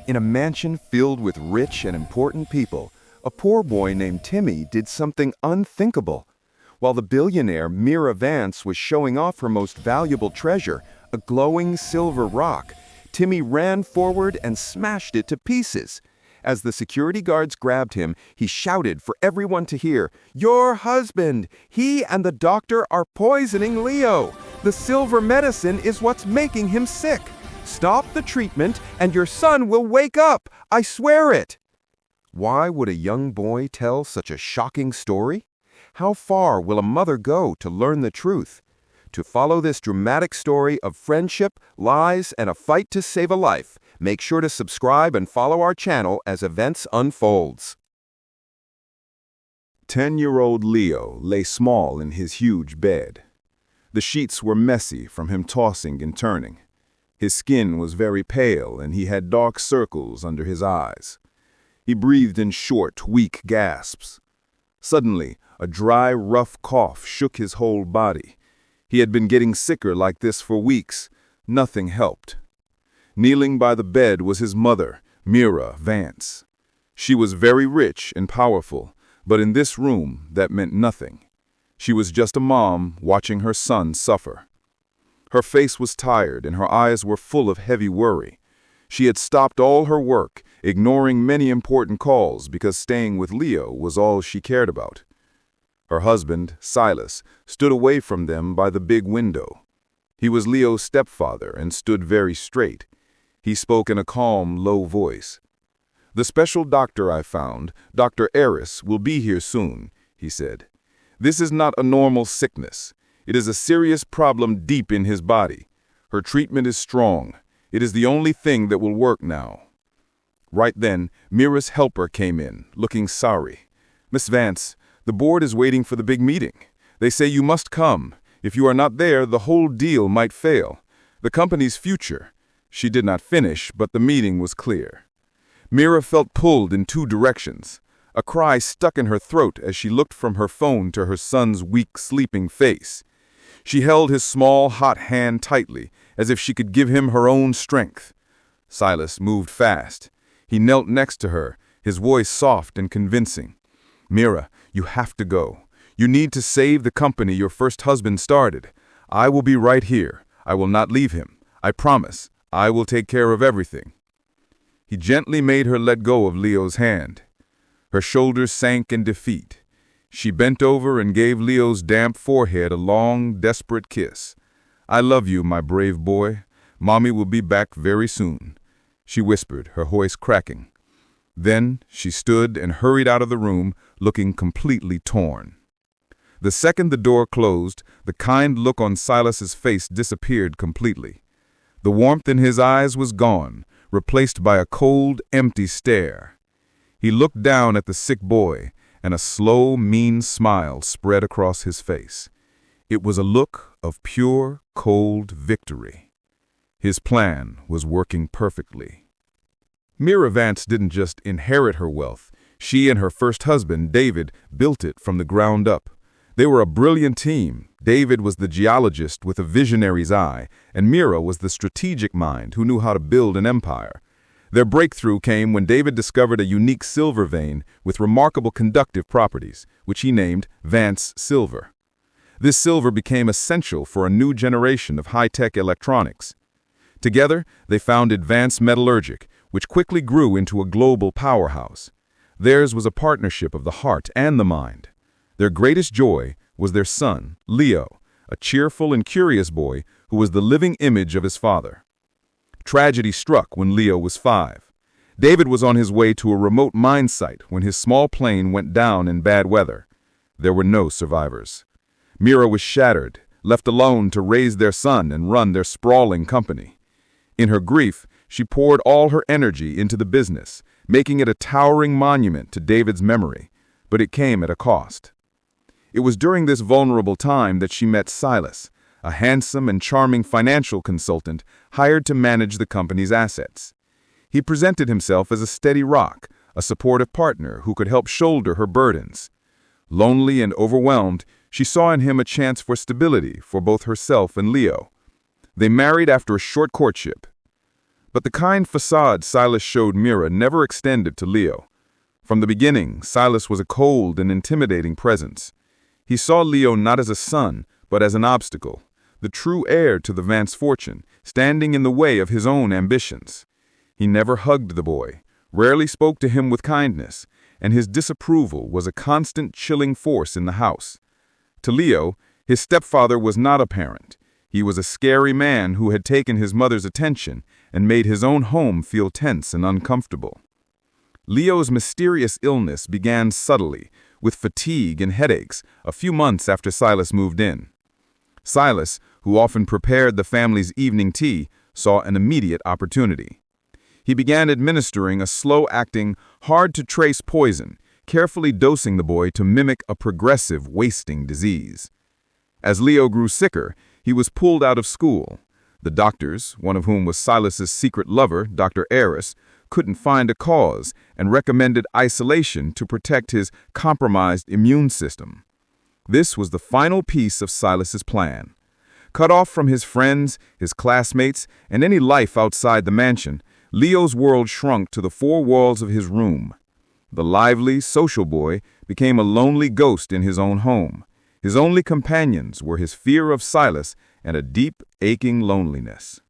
In a mansion filled with rich and important people, a poor boy named Timmy did something unthinkable. While the billionaire Mira Vance was showing off her most valuable treasure, a glowing silver rock, Timmy ran forward and smashed it to pieces. As the security guards grabbed him, he shouted for everyone to hear, "Your husband! He and the doctor are poisoning Leo! The silver medicine is what's making him sick! Stop the treatment and your son will wake up! I swear it!" Why would a young boy tell such a shocking story? How far will a mother go to learn the truth? To follow this dramatic story of friendship, lies, and a fight to save a life, make sure to subscribe and follow our channel as events unfolds. 10-year-old Leo lay small in his huge bed. The sheets were messy from him tossing and turning. His skin was very pale and he had dark circles under his eyes. He breathed in short, weak gasps. Suddenly, a dry, rough cough shook his whole body. He had been getting sicker like this for weeks. Nothing helped. Kneeling by the bed was his mother, Mira Vance. She was very rich and powerful, but in this room that meant nothing. She was just a mom watching her son suffer. Her face was tired and her eyes were full of heavy worry. She had stopped all her work, ignoring many important calls because staying with Leo was all she cared about. Her husband, Silas, stood away from them by the big window. He was Leo's stepfather and stood very straight. He spoke in a calm, low voice. "The special doctor I found, Dr. Eris, will be here soon," he said. "This is not a normal sickness. It is a serious problem deep in his body. Her treatment is strong. It is the only thing that will work now." Right then, Mira's helper came in, looking sorry. "Miss Vance, the board is waiting for the big meeting. They say you must come. If you are not there, the whole deal might fail. The company's future." She did not finish, but the meeting was clear. Mira felt pulled in two directions. A cry stuck in her throat as she looked from her phone to her son's weak, sleeping face. She held his small, hot hand tightly, as if she could give him her own strength. Silas moved fast. He knelt next to her, his voice soft and convincing. "Mira, you have to go. You need to save the company your first husband started. I will be right here. I will not leave him. I promise. I will take care of everything." He gently made her let go of Leo's hand. Her shoulders sank in defeat. She bent over and gave Leo's damp forehead a long, desperate kiss. "I love you, my brave boy. Mommy will be back very soon," she whispered, her voice cracking. Then she stood and hurried out of the room, looking completely torn. The second the door closed, the kind look on Silas's face disappeared completely. The warmth in his eyes was gone, replaced by a cold, empty stare. He looked down at the sick boy, and a slow, mean smile spread across his face. It was a look of pure, cold victory. His plan was working perfectly. Mira Vance didn't just inherit her wealth. She and her first husband, David, built it from the ground up. They were a brilliant team. David was the geologist with a visionary's eye, and Mira was the strategic mind who knew how to build an empire. Their breakthrough came when David discovered a unique silver vein with remarkable conductive properties, which he named Vance Silver. This silver became essential for a new generation of high-tech electronics. Together, they founded Vance Metallurgic, which quickly grew into a global powerhouse. Theirs was a partnership of the heart and the mind. Their greatest joy was their son, Leo, a cheerful and curious boy who was the living image of his father. Tragedy struck when Leo was 5. David was on his way to a remote mine site when his small plane went down in bad weather. There were no survivors. Mira was shattered, left alone to raise their son and run their sprawling company. In her grief, she poured all her energy into the business, making it a towering monument to David's memory, but it came at a cost. It was during this vulnerable time that she met Silas, a handsome and charming financial consultant hired to manage the company's assets. He presented himself as a steady rock, a supportive partner who could help shoulder her burdens. Lonely and overwhelmed, she saw in him a chance for stability for both herself and Leo. They married after a short courtship. But the kind facade Silas showed Mira never extended to Leo. From the beginning, Silas was a cold and intimidating presence. He saw Leo not as a son, but as an obstacle, the true heir to the Vance fortune, standing in the way of his own ambitions. He never hugged the boy, rarely spoke to him with kindness, and his disapproval was a constant chilling force in the house. To Leo, his stepfather was not a parent. He was a scary man who had taken his mother's attention and made his own home feel tense and uncomfortable. Leo's mysterious illness began subtly, with fatigue and headaches, a few months after Silas moved in. Silas, who often prepared the family's evening tea, saw an immediate opportunity. He began administering a slow-acting, hard-to-trace poison, carefully dosing the boy to mimic a progressive wasting disease. As Leo grew sicker, he was pulled out of school. The doctors, one of whom was Silas's secret lover, Dr. Eris, couldn't find a cause and recommended isolation to protect his compromised immune system. This was the final piece of Silas's plan. Cut off from his friends, his classmates, and any life outside the mansion, Leo's world shrunk to the four walls of his room. The lively, social boy became a lonely ghost in his own home. His only companions were his fear of Silas and a deep, aching loneliness.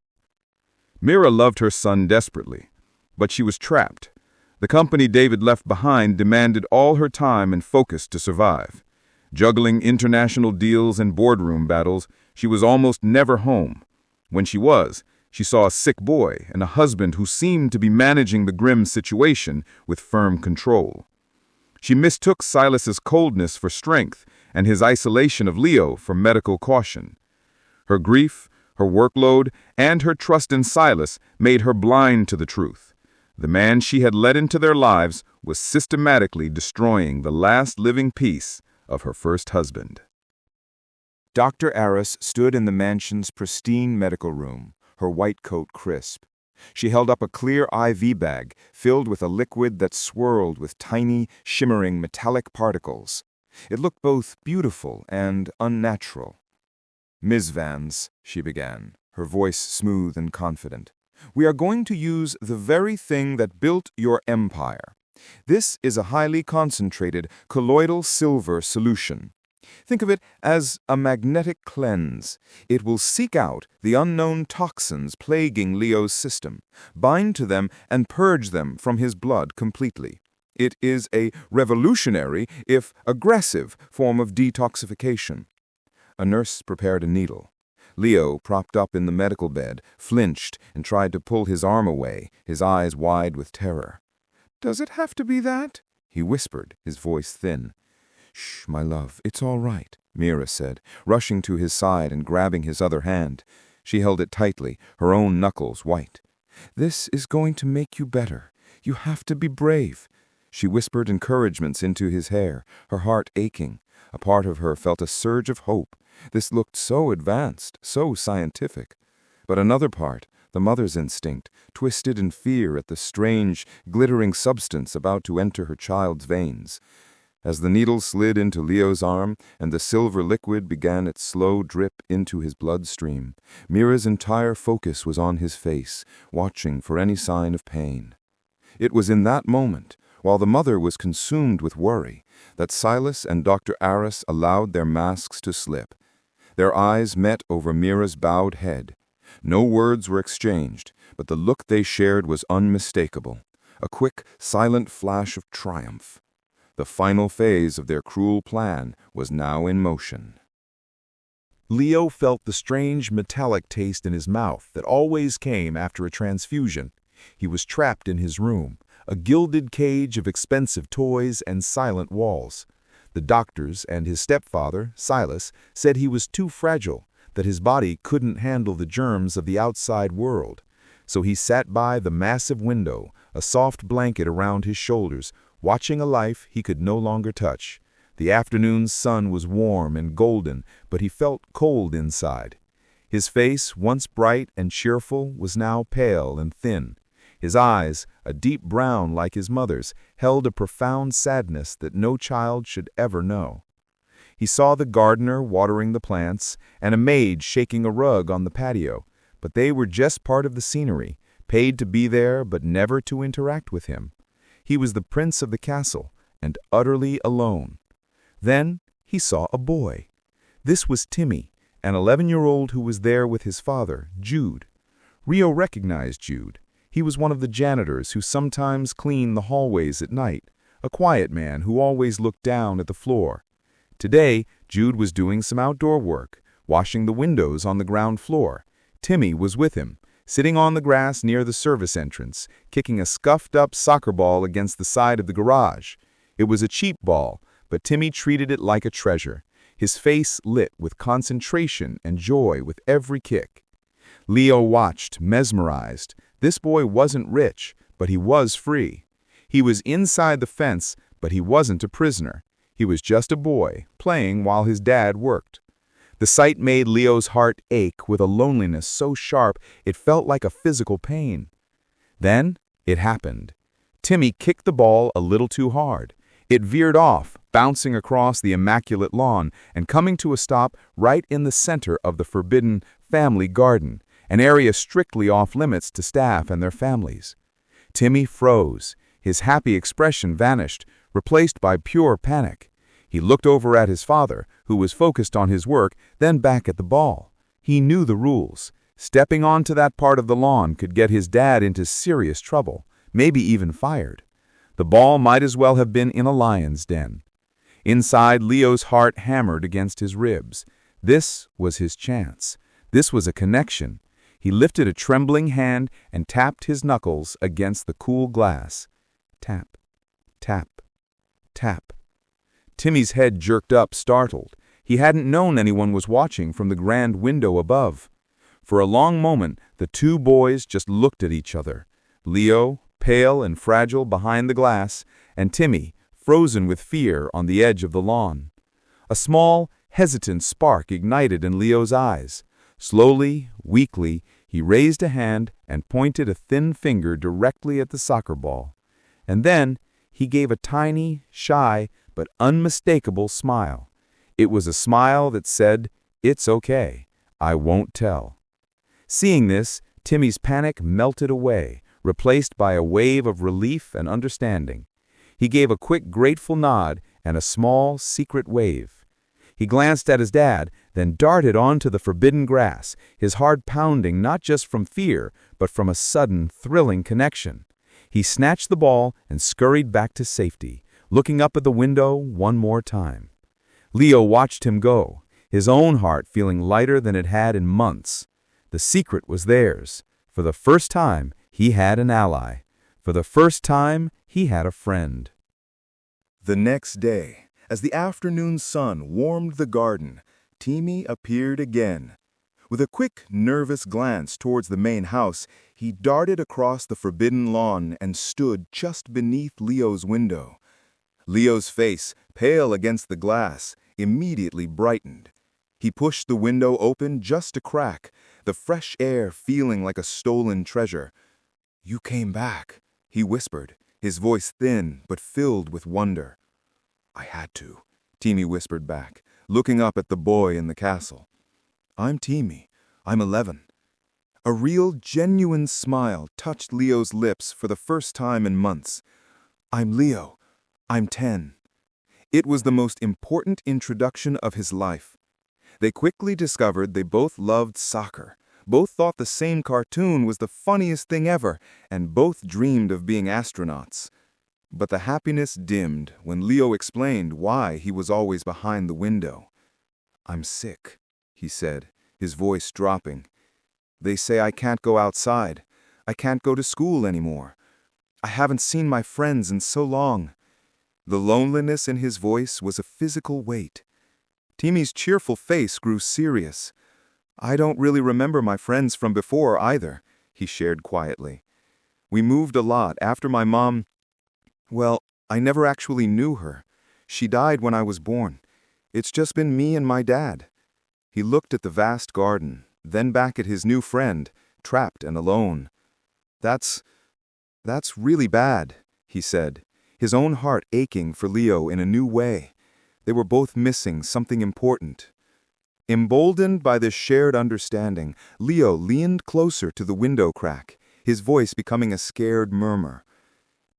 Mira loved her son desperately, but she was trapped. The company David left behind demanded all her time and focus to survive. Juggling international deals and boardroom battles, she was almost never home. When she was, she saw a sick boy and a husband who seemed to be managing the grim situation with firm control. She mistook Silas's coldness for strength and his isolation of Leo for medical caution. Her grief, her workload, and her trust in Silas made her blind to the truth. The man she had let into their lives was systematically destroying the last living piece of her first husband. Dr. Eris stood in the mansion's pristine medical room, her white coat crisp. She held up a clear IV bag filled with a liquid that swirled with tiny, shimmering metallic particles. It looked both beautiful and unnatural. "Ms. Vance," she began, her voice smooth and confident, "we are going to use the very thing that built your empire. This is a highly concentrated colloidal silver solution. Think of it as a magnetic cleanse. It will seek out the unknown toxins plaguing Leo's system, bind to them, and purge them from his blood completely. It is a revolutionary, if aggressive, form of detoxification." A nurse prepared a needle. Leo, propped up in the medical bed, flinched and tried to pull his arm away, his eyes wide with terror. "Does it have to be that?" he whispered, his voice thin. "Shh, my love, it's all right," Mira said, rushing to his side and grabbing his other hand. She held it tightly, her own knuckles white. "This is going to make you better. You have to be brave." She whispered encouragements into his hair, her heart aching. A part of her felt a surge of hope. This looked so advanced, so scientific. But another part, the mother's instinct, twisted in fear at the strange, glittering substance about to enter her child's veins. As the needle slid into Leo's arm and the silver liquid began its slow drip into his bloodstream, Mira's entire focus was on his face, watching for any sign of pain. It was in that moment, while the mother was consumed with worry, that Silas and Dr. Eris allowed their masks to slip. Their eyes met over Mira's bowed head. No words were exchanged, but the look they shared was unmistakable, a quick, silent flash of triumph. The final phase of their cruel plan was now in motion. Leo felt the strange metallic taste in his mouth that always came after a transfusion. He was trapped in his room, a gilded cage of expensive toys and silent walls. The doctors and his stepfather, Silas, said he was too fragile, that his body couldn't handle the germs of the outside world. So he sat by the massive window, a soft blanket around his shoulders, watching a life he could no longer touch. The afternoon sun was warm and golden, but he felt cold inside. His face, once bright and cheerful, was now pale and thin. His eyes, a deep brown like his mother's, held a profound sadness that no child should ever know. He saw the gardener watering the plants and a maid shaking a rug on the patio, but they were just part of the scenery, paid to be there but never to interact with him. He was the prince of the castle, and utterly alone. Then he saw a boy. This was Timmy, an 11-year-old who was there with his father, Jude. Rio recognized Jude. He was one of the janitors who sometimes cleaned the hallways at night, a quiet man who always looked down at the floor. Today, Jude was doing some outdoor work, washing the windows on the ground floor. Timmy was with him, sitting on the grass near the service entrance, kicking a scuffed-up soccer ball against the side of the garage. It was a cheap ball, but Timmy treated it like a treasure, his face lit with concentration and joy with every kick. Leo watched, mesmerized. This boy wasn't rich, but he was free. He was inside the fence, but he wasn't a prisoner. He was just a boy, playing while his dad worked. The sight made Leo's heart ache with a loneliness so sharp it felt like a physical pain. Then it happened. Timmy kicked the ball a little too hard. It veered off, bouncing across the immaculate lawn and coming to a stop right in the center of the forbidden family garden, an area strictly off-limits to staff and their families. Timmy froze. His happy expression vanished, replaced by pure panic. He looked over at his father, who was focused on his work, then back at the ball. He knew the rules. Stepping onto that part of the lawn could get his dad into serious trouble, maybe even fired. The ball might as well have been in a lion's den. Inside, Leo's heart hammered against his ribs. This was his chance. This was a connection. He lifted a trembling hand and tapped his knuckles against the cool glass. Tap, tap, tap. Timmy's head jerked up, startled. He hadn't known anyone was watching from the grand window above. For a long moment, the two boys just looked at each other. Leo, pale and fragile behind the glass, and Timmy, frozen with fear on the edge of the lawn. A small, hesitant spark ignited in Leo's eyes. Slowly, weakly, he raised a hand and pointed a thin finger directly at the soccer ball. And then he gave a tiny, shy, but unmistakable smile. It was a smile that said, "It's okay. I won't tell." Seeing this, Timmy's panic melted away, replaced by a wave of relief and understanding. He gave a quick, grateful nod and a small, secret wave. He glanced at his dad, then darted onto the forbidden grass, his heart pounding not just from fear, but from a sudden, thrilling connection. He snatched the ball and scurried back to safety, looking up at the window one more time. Leo watched him go, his own heart feeling lighter than it had in months. The secret was theirs. For the first time, he had an ally. For the first time, he had a friend. The next day, as the afternoon sun warmed the garden, Timmy appeared again. With a quick, nervous glance towards the main house, he darted across the forbidden lawn and stood just beneath Leo's window. Leo's face, pale against the glass, immediately brightened. He pushed the window open just a crack, the fresh air feeling like a stolen treasure. "You came back," he whispered, his voice thin but filled with wonder. "I had to," Timmy whispered back, looking up at the boy in the castle. "I'm Timmy. I'm 11. A real, genuine smile touched Leo's lips for the first time in months. "I'm Leo. I'm 10. It was the most important introduction of his life. They quickly discovered they both loved soccer, both thought the same cartoon was the funniest thing ever, and both dreamed of being astronauts. But the happiness dimmed when Leo explained why he was always behind the window. "I'm sick," he said, his voice dropping. "They say I can't go outside. I can't go to school anymore. I haven't seen my friends in so long." The loneliness in his voice was a physical weight. Timmy's cheerful face grew serious. "I don't really remember my friends from before either," he shared quietly. "We moved a lot after my mom. Well, I never actually knew her. She died when I was born. It's just been me and my dad." He looked at the vast garden, then back at his new friend, trapped and alone. That's really bad," he said, his own heart aching for Leo in a new way. They were both missing something important. Emboldened by this shared understanding, Leo leaned closer to the window crack. his voice becoming a scared murmur.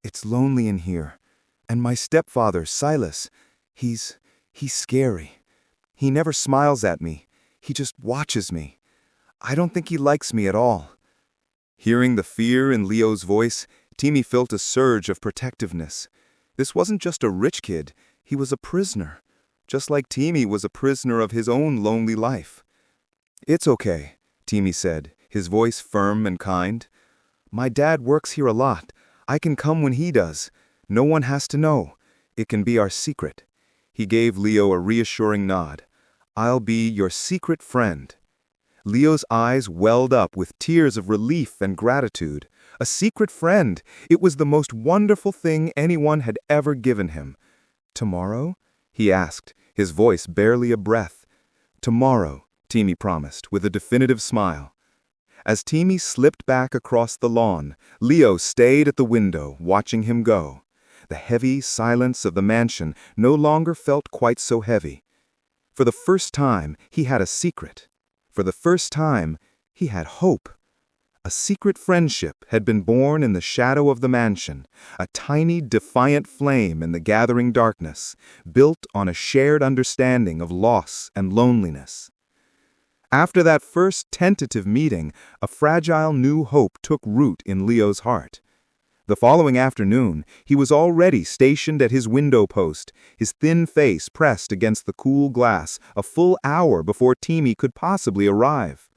"It's lonely in here. And my stepfather, Silas, he's scary. He never smiles at me. He just watches me. I don't think he likes me at all." Hearing the fear in Leo's voice, Timmy felt a surge of protectiveness. This wasn't just a rich kid, he was a prisoner, just like Timmy was a prisoner of his own lonely life. "It's okay," Timmy said, his voice firm and kind. "My dad works here a lot. I can come when he does. No one has to know. It can be our secret." He gave Leo a reassuring nod. "I'll be your secret friend." Leo's eyes welled up with tears of relief and gratitude. A secret friend! It was the most wonderful thing anyone had ever given him. "Tomorrow?" he asked, his voice barely a breath. "Tomorrow," Timmy promised, with a definitive smile. As Timmy slipped back across the lawn, Leo stayed at the window, watching him go. The heavy silence of the mansion no longer felt quite so heavy. For the first time, he had a secret. For the first time, he had hope. A secret friendship had been born in the shadow of the mansion, a tiny, defiant flame in the gathering darkness, built on a shared understanding of loss and loneliness. After that first tentative meeting, a fragile new hope took root in Leo's heart. The following afternoon, he was already stationed at his window post, his thin face pressed against the cool glass, a full hour before Timmy could possibly arrive.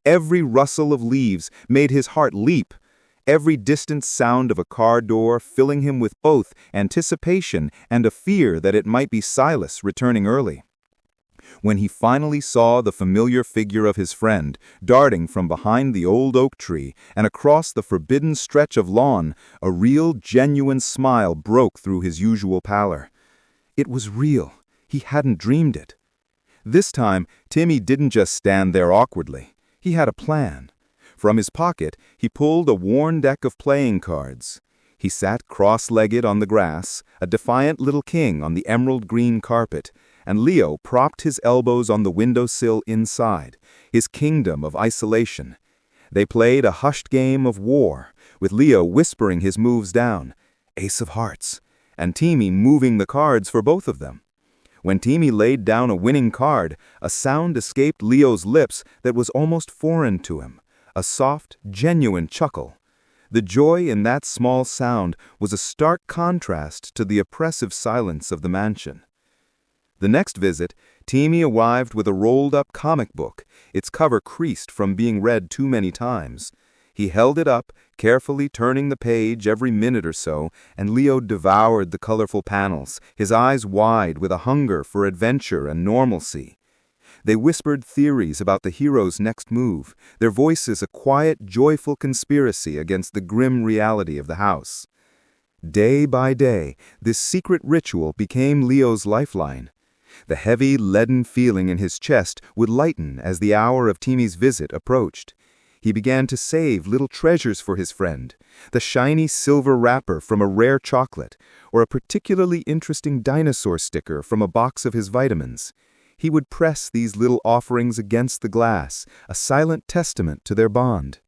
Every rustle of leaves made his heart leap, every distant sound of a car door filling him with both anticipation and a fear that it might be Silas returning early. When he finally saw the familiar figure of his friend darting from behind the old oak tree and across the forbidden stretch of lawn, a real, genuine smile broke through his usual pallor. It was real. He hadn't dreamed it. This time, Timmy didn't just stand there awkwardly. He had a plan. From his pocket, he pulled a worn deck of playing cards. He sat cross-legged on the grass, a defiant little king on the emerald green carpet, and Leo propped his elbows on the windowsill inside, his kingdom of isolation. They played a hushed game of war, with Leo whispering his moves down, Ace of Hearts, and Timmy moving the cards for both of them. When Timmy laid down a winning card, a sound escaped Leo's lips that was almost foreign to him, a soft, genuine chuckle. The joy in that small sound was a stark contrast to the oppressive silence of the mansion. The next visit, Timmy arrived with a rolled-up comic book, its cover creased from being read too many times. He held it up, carefully turning the page every minute or so, and Leo devoured the colorful panels, his eyes wide with a hunger for adventure and normalcy. They whispered theories about the hero's next move, their voices a quiet, joyful conspiracy against the grim reality of the house. Day by day, this secret ritual became Leo's lifeline. The heavy, leaden feeling in his chest would lighten as the hour of Timmy's visit approached. He began to save little treasures for his friend, the shiny silver wrapper from a rare chocolate, or a particularly interesting dinosaur sticker from a box of his vitamins. He would press these little offerings against the glass, a silent testament to their bond.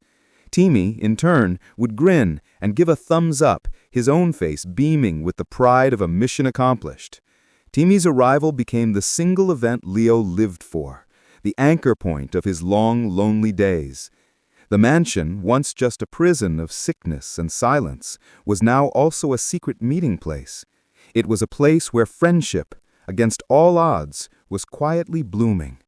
Timmy, in turn, would grin and give a thumbs up, his own face beaming with the pride of a mission accomplished. Timmy's arrival became the single event Leo lived for, the anchor point of his long, lonely days. The mansion, once just a prison of sickness and silence, was now also a secret meeting place. It was a place where friendship, against all odds, was quietly blooming.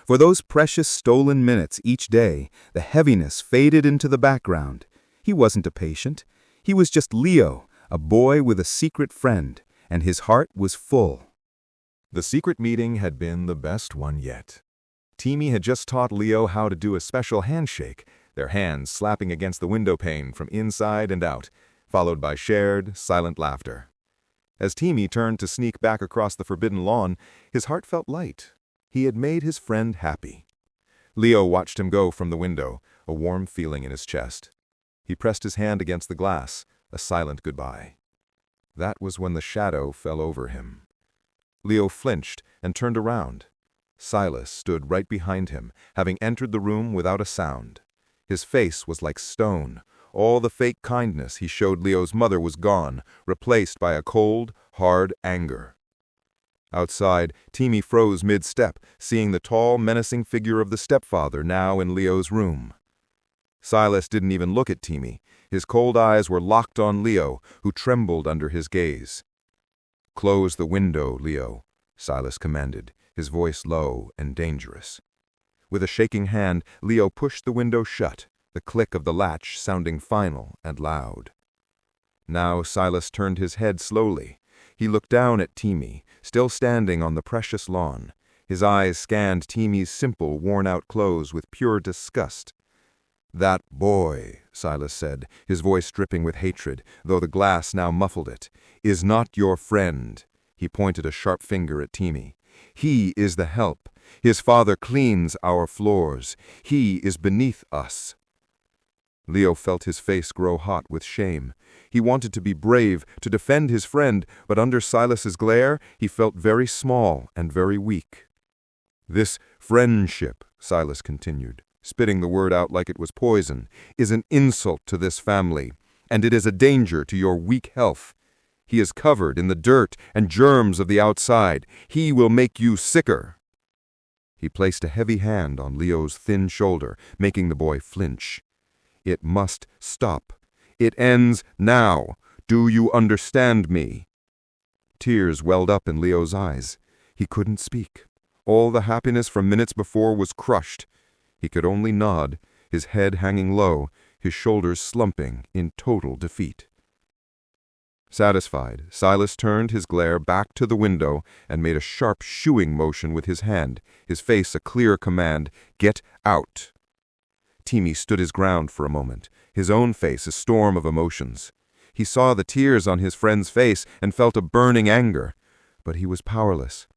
For those precious stolen minutes each day, the heaviness faded into the background. He wasn't a patient. He was just Leo, a boy with a secret friend, and his heart was full. The secret meeting had been the best one yet. Timmy had just taught Leo how to do a special handshake, their hands slapping against the window pane from inside and out, followed by shared, silent laughter. As Timmy turned to sneak back across the forbidden lawn, his heart felt light. He had made his friend happy. Leo watched him go from the window, a warm feeling in his chest. He pressed his hand against the glass, a silent goodbye. That was when the shadow fell over him. Leo flinched and turned around. Silas stood right behind him, having entered the room without a sound. His face was like stone, All the fake kindness he showed Leo's mother was gone, replaced by a cold, hard anger. Outside, Timmy froze mid-step, seeing the tall, menacing figure of the stepfather now in Leo's room. Silas didn't even look at Timmy. His cold eyes were locked on Leo, who trembled under his gaze. "Close the window, Leo," Silas commanded, his voice low and dangerous. With a shaking hand, Leo pushed the window shut, the click of the latch sounding final and loud. Now Silas turned his head slowly. He looked down at Timmy, still standing on the precious lawn. His eyes scanned Timmy's simple, worn-out clothes with pure disgust. "That boy," Silas said, his voice dripping with hatred, though the glass now muffled it, "is not your friend." He pointed a sharp finger at Timmy. "He is the help. His father cleans our floors. He is beneath us." Leo felt his face grow hot with shame. He wanted to be brave, to defend his friend, but under Silas's glare, he felt very small and very weak. "This friendship," Silas continued, spitting the word out like it was poison, "is an insult to this family, and it is a danger to your weak health. He is covered in the dirt and germs of the outside. He will make you sicker." He placed a heavy hand on Leo's thin shoulder, making the boy flinch. "It must stop. It ends now. Do you understand me?" Tears welled up in Leo's eyes. He couldn't speak. All the happiness from minutes before was crushed. He could only nod, his head hanging low, his shoulders slumping in total defeat. Satisfied, Silas turned his glare back to the window and made a sharp shooing motion with his hand, his face a clear command, "Get out." Timmy stood his ground for a moment, his own face a storm of emotions. He saw the tears on his friend's face and felt a burning anger, but he was powerless.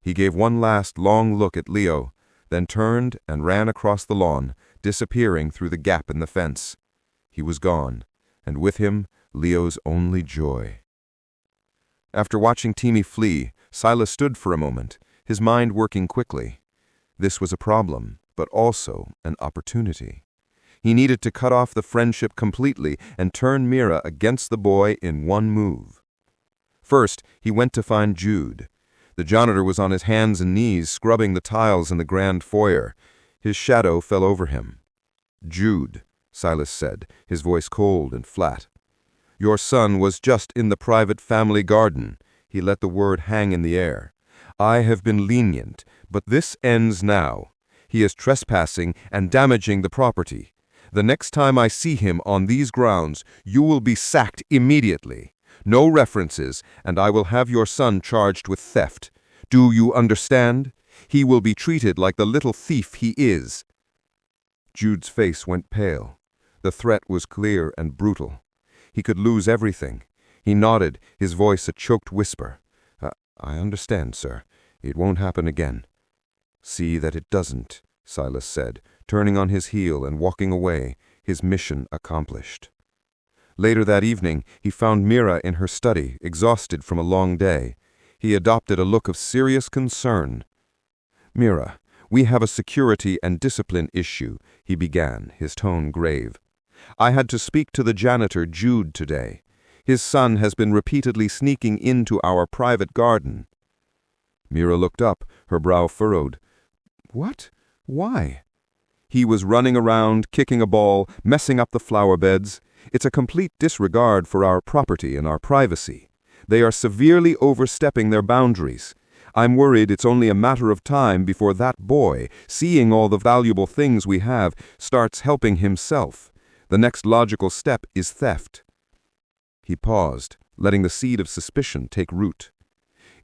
He gave one last long look at Leo, then turned and ran across the lawn, disappearing through the gap in the fence. He was gone, and with him, Leo's only joy. After watching Timmy flee, Silas stood for a moment, his mind working quickly. This was a problem, but also an opportunity. He needed to cut off the friendship completely and turn Mira against the boy in one move. First, he went to find Jude. The janitor was on his hands and knees scrubbing the tiles in the grand foyer. His shadow fell over him. "Jude," Silas said, his voice cold and flat. "Your son was just in the private family garden." He let the word hang in the air. "I have been lenient, but this ends now. He is trespassing and damaging the property. The next time I see him on these grounds, you will be sacked immediately. No references, and I will have your son charged with theft. Do you understand? He will be treated like the little thief he is." Jude's face went pale. The threat was clear and brutal. He could lose everything. He nodded, his voice a choked whisper. I understand, sir. It won't happen again." "See that it doesn't," Silas said, turning on his heel and walking away, his mission accomplished. Later that evening, he found Mira in her study, exhausted from a long day. He adopted a look of serious concern. "Mira, we have a security and discipline issue," he began, his tone grave. "I had to speak to the janitor, Jude, today. His son has been repeatedly sneaking into our private garden." Mira looked up, her brow furrowed. "What? Why?" "He was running around, kicking a ball, messing up the flower beds. It's a complete disregard for our property and our privacy. They are severely overstepping their boundaries. I'm worried it's only a matter of time before that boy, seeing all the valuable things we have, starts helping himself. The next logical step is theft." He paused, letting the seed of suspicion take root.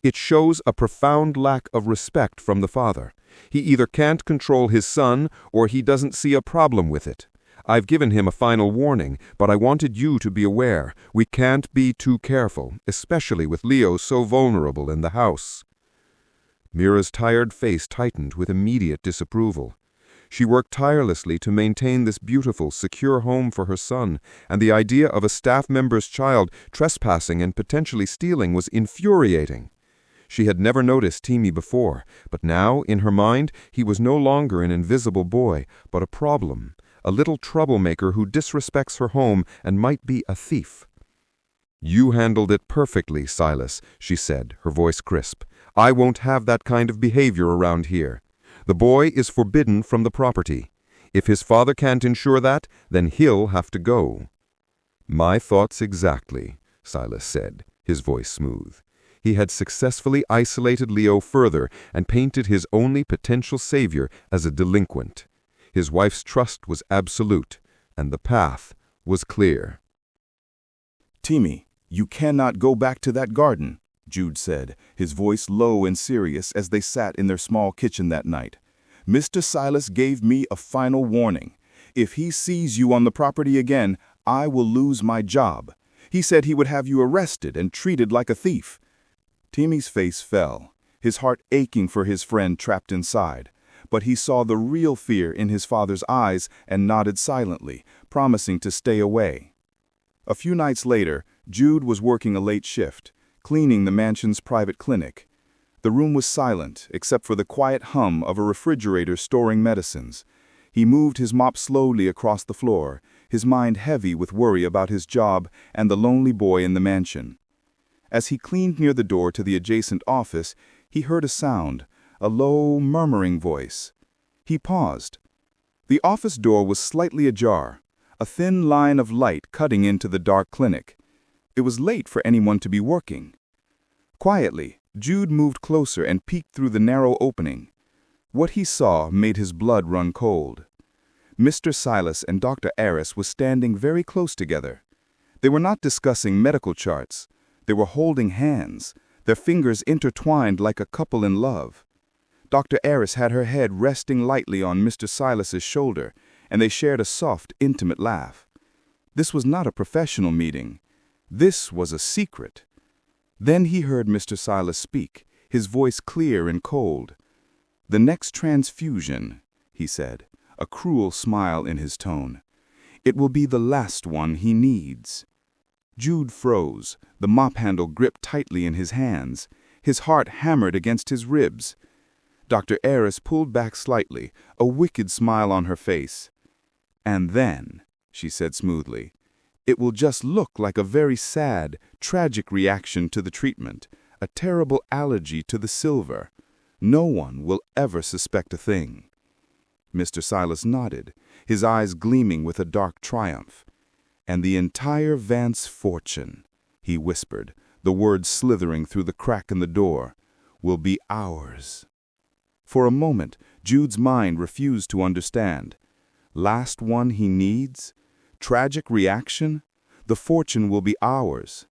"It shows a profound lack of respect from the father. He either can't control his son, or he doesn't see a problem with it. I've given him a final warning, but I wanted you to be aware. We can't be too careful, especially with Leo so vulnerable in the house." Mira's tired face tightened with immediate disapproval. She worked tirelessly to maintain this beautiful, secure home for her son, and the idea of a staff member's child trespassing and potentially stealing was infuriating. She had never noticed Timmy before, but now, in her mind, he was no longer an invisible boy, but a problem a little troublemaker who disrespects her home and might be a thief. "You handled it perfectly, Silas," she said, her voice crisp. "I won't have that kind of behavior around here. The boy is forbidden from the property. If his father can't ensure that, then he'll have to go." "My thoughts exactly," Silas said, his voice smooth. He had successfully isolated Leo further and painted his only potential savior as a delinquent. His wife's trust was absolute, and the path was clear. "Timmy, you cannot go back to that garden," Jude said, his voice low and serious as they sat in their small kitchen that night. "Mr. Silas gave me a final warning. If he sees you on the property again, I will lose my job. He said he would have you arrested and treated like a thief." Timmy's face fell, his heart aching for his friend trapped inside. But he saw the real fear in his father's eyes and nodded silently, promising to stay away. A few nights later, Jude was working a late shift, cleaning the mansion's private clinic. The room was silent, except for the quiet hum of a refrigerator storing medicines. He moved his mop slowly across the floor, his mind heavy with worry about his job and the lonely boy in the mansion. As he cleaned near the door to the adjacent office, he heard a sound, a low, murmuring voice. He paused. The office door was slightly ajar, a thin line of light cutting into the dark clinic. It was late for anyone to be working. Quietly, Jude moved closer and peeked through the narrow opening. What he saw made his blood run cold. Mr. Silas and Dr. Aris were standing very close together. They were not discussing medical charts. They were holding hands, their fingers intertwined like a couple in love. Dr. Aris had her head resting lightly on Mr. Silas's shoulder, and they shared a soft, intimate laugh. This was not a professional meeting. This was a secret. Then he heard Mr. Silas speak, his voice clear and cold. "The next transfusion," he said, a cruel smile in his tone. "It will be the last one he needs." Jude froze, the mop handle gripped tightly in his hands. His heart hammered against his ribs. Dr. Aris pulled back slightly, a wicked smile on her face. "And then," she said smoothly, "it will just look like a very sad, tragic reaction to the treatment, a terrible allergy to the silver. No one will ever suspect a thing." Mr. Silas nodded, his eyes gleaming with a dark triumph. "And the entire Vance fortune," he whispered, the words slithering through the crack in the door, "will be ours." For a moment, Jude's mind refused to understand. Last one he needs? Tragic reaction? The fortune will be ours.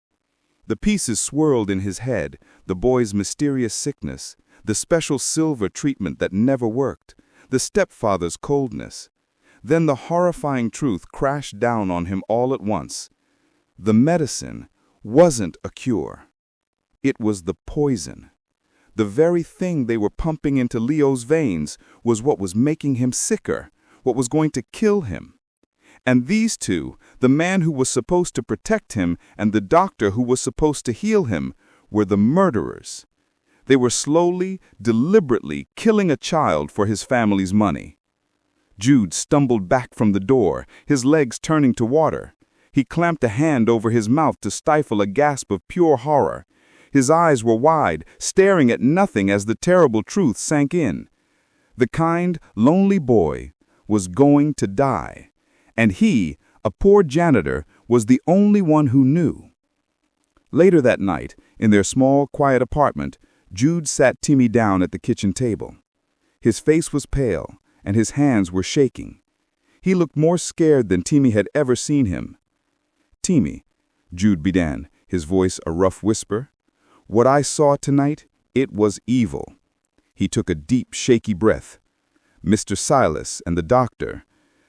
The pieces swirled in his head, the boy's mysterious sickness, the special silver treatment that never worked, the stepfather's coldness. Then the horrifying truth crashed down on him all at once. The medicine wasn't a cure. It was the poison. The very thing they were pumping into Leo's veins was what was making him sicker, what was going to kill him. And these two, the man who was supposed to protect him and the doctor who was supposed to heal him, were the murderers. They were slowly, deliberately killing a child for his family's money. Jude stumbled back from the door, his legs turning to water. He clamped a hand over his mouth to stifle a gasp of pure horror. His eyes were wide, staring at nothing as the terrible truth sank in. The kind, lonely boy was going to die, and he, a poor janitor, was the only one who knew. Later that night, in their small, quiet apartment, Jude sat Timmy down at the kitchen table. His face was pale, and his hands were shaking. He looked more scared than Timmy had ever seen him. "Timmy," Jude began, his voice a rough whisper, "what I saw tonight, it was evil." He took a deep, shaky breath. "Mr. Silas and the doctor,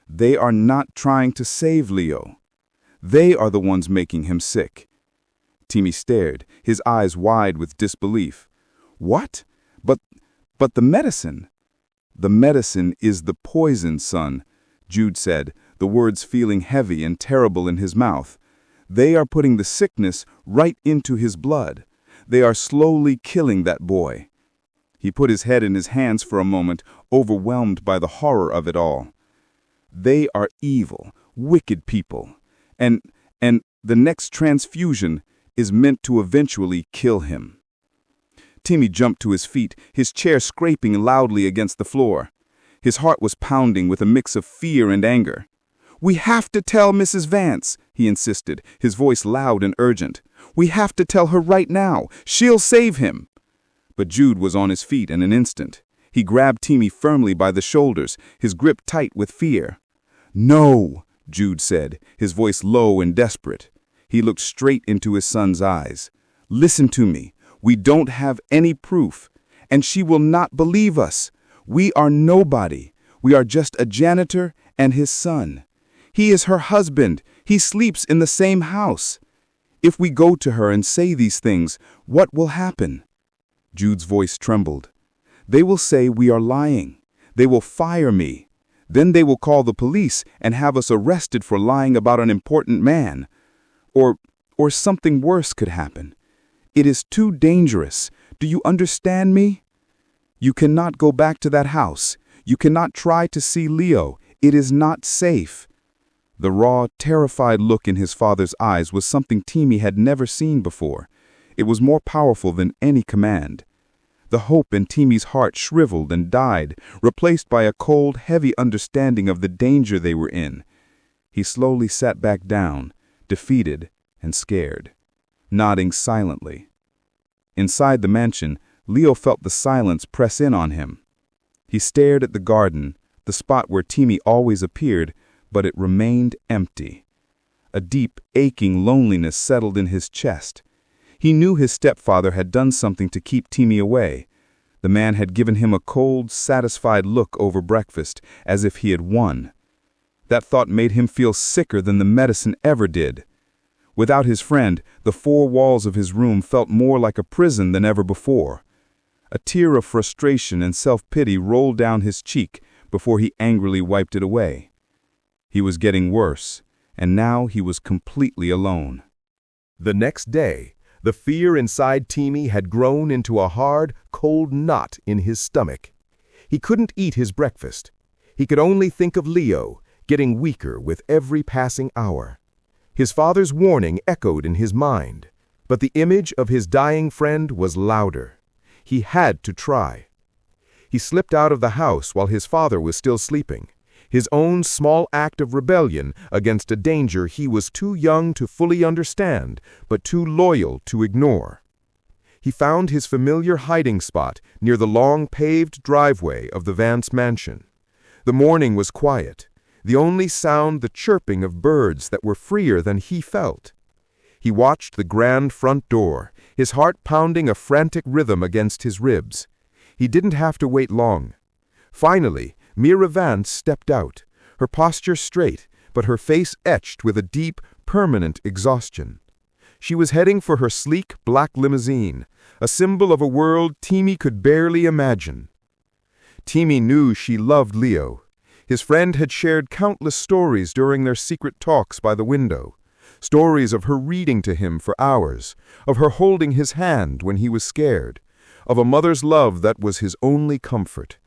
they are not trying to save Leo. They are the ones making him sick." Timmy stared, his eyes wide with disbelief. "What? But the medicine." "The medicine is the poison, son," Jude said, the words feeling heavy and terrible in his mouth. "They are putting the sickness right into his blood. They are slowly killing that boy." He put his head in his hands for a moment, overwhelmed by the horror of it all. They are evil, wicked people. And the next transfusion is meant to eventually kill him. Timmy jumped to his feet, his chair scraping loudly against the floor. His heart was pounding with a mix of fear and anger. "We have to tell Mrs. Vance," he insisted, his voice loud and urgent. "We have to tell her right now. She'll save him." But Jude was on his feet in an instant. He grabbed Timmy firmly by the shoulders, his grip tight with fear. "No," Jude said, his voice low and desperate. He looked straight into his son's eyes. "Listen to me. We don't have any proof, and she will not believe us. We are nobody. We are just a janitor and his son. He is her husband. He sleeps in the same house. If we go to her and say these things, what will happen?" Jude's voice trembled. "They will say we are lying. They will fire me. Then they will call the police and have us arrested for lying about an important man. Or something worse could happen. It is too dangerous. Do you understand me? You cannot go back to that house. You cannot try to see Leo. It is not safe." The raw, terrified look in his father's eyes was something Timmy had never seen before. It was more powerful than any command. The hope in Timmy's heart shriveled and died, replaced by a cold, heavy understanding of the danger they were in. He slowly sat back down, defeated and scared, nodding silently. Inside the mansion, Leo felt the silence press in on him. He stared at the garden, the spot where Timmy always appeared, but it remained empty. A deep, aching loneliness settled in his chest. He knew his stepfather had done something to keep Timmy away. The man had given him a cold, satisfied look over breakfast, as if he had won. That thought made him feel sicker than the medicine ever did. Without his friend, the four walls of his room felt more like a prison than ever before. A tear of frustration and self-pity rolled down his cheek before he angrily wiped it away. He was getting worse, and now he was completely alone. The next day, the fear inside Timmy had grown into a hard, cold knot in his stomach. He couldn't eat his breakfast. He could only think of Leo, getting weaker with every passing hour. His father's warning echoed in his mind, but the image of his dying friend was louder. He had to try. He slipped out of the house while his father was still sleeping, his own small act of rebellion against a danger he was too young to fully understand, but too loyal to ignore. He found his familiar hiding spot near the long paved driveway of the Vance mansion. The morning was quiet, the only sound the chirping of birds that were freer than he felt. He watched the grand front door, his heart pounding a frantic rhythm against his ribs. He didn't have to wait long. Finally, Mira Vance stepped out, her posture straight, but her face etched with a deep, permanent exhaustion. She was heading for her sleek, black limousine, a symbol of a world Timmy could barely imagine. Timmy knew she loved Leo. His friend had shared countless stories during their secret talks by the window. Stories of her reading to him for hours, of her holding his hand when he was scared, of a mother's love that was his only comfort.